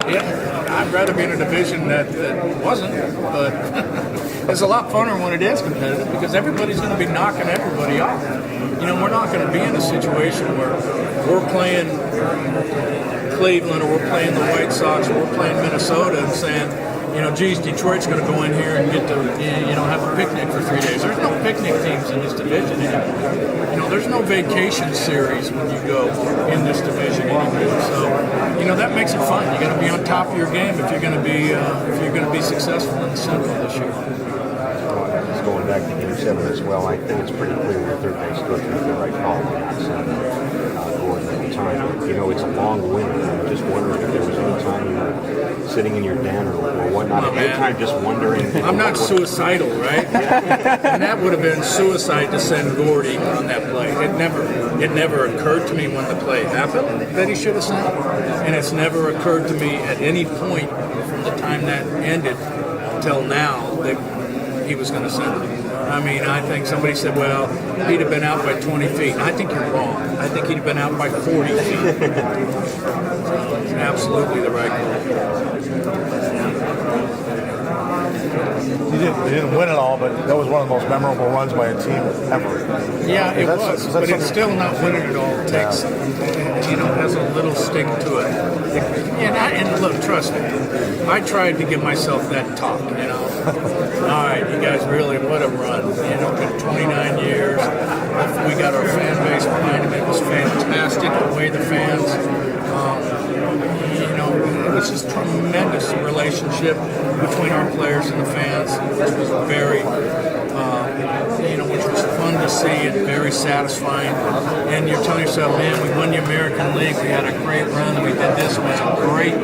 Yeah, I'd rather be in a division that wasn't, but it's a lot funner when it is competitive because everybody's going to be knocking everybody off. You know, we're not going to be in a situation where we're playing Cleveland or we're playing the White Sox or we're playing Minnesota and saying, you know, geez, Detroit's going to go in here and get to, you know, have a picnic for 3 days. There's no picnic teams in this division anymore. You know, there's no vacation series when you go in this division anymore. So, you know, that makes it fun. You got to be on top of your game if you're going to be successful in the Central this year. Just going back to Game 7 as well, I think it's pretty clear the third base coach made the right call on that going the whole time. You know, it's a long winter. I'm just wondering if there was any time you were sitting in your den or whatnot. Oh, any time just wondering. I'm not suicidal, right? And that would have been suicide to send Gordy on that play. It never occurred to me when the play happened that he should have sent. And it's never occurred to me at any point from the time that ended till now that he was going to send it. I mean, I think somebody said, well, he'd have been out by 20 feet. I think you're wrong. I think he'd have been out by 40 feet. So it's absolutely the right call. They didn't win it all, but that was one of the most memorable runs by a team ever. Yeah, it was, but it's still not winning it all. It takes, you know, has a little sting to it. And look, trust me, I tried to give myself that talk, you know. All right, you guys really, what a run. You know, been 29 years. We got our fan base behind him. It was fantastic the way the fans, you know, it was just tremendous relationship between our players and the fans, which was very, you know, which was fun to see and very satisfying. And you're telling yourself, man, we won the American League. We had a great run. We did this. It was a great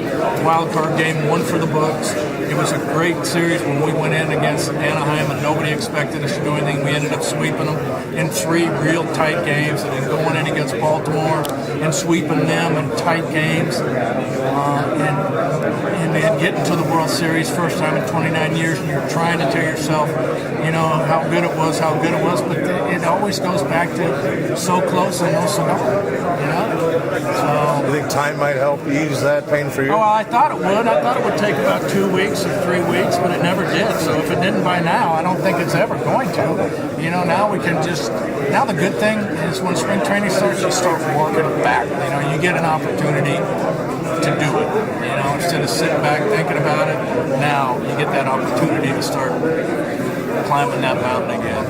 wild card game, one for the books. It was a great series when we went in against Anaheim and nobody expected us to do anything. We ended up sweeping them in 3 real tight games, and then going in against Baltimore and sweeping them in tight games, and then getting to the World Series first time in 29 years, and you're trying to tell yourself, you know, how good it was, but it always goes back to so close and also not, you know? So, You think time might help ease that pain for you? oh, I thought it would. I thought it would take about 2 weeks or 3 weeks, but it never did. So if it didn't by now, I don't think it's ever going to. You know, now we can just, now the good thing is when spring training starts, you start working back. You know, you get an opportunity to do it. You know, instead of sitting back thinking about it, now you get that opportunity to start climbing that mountain again.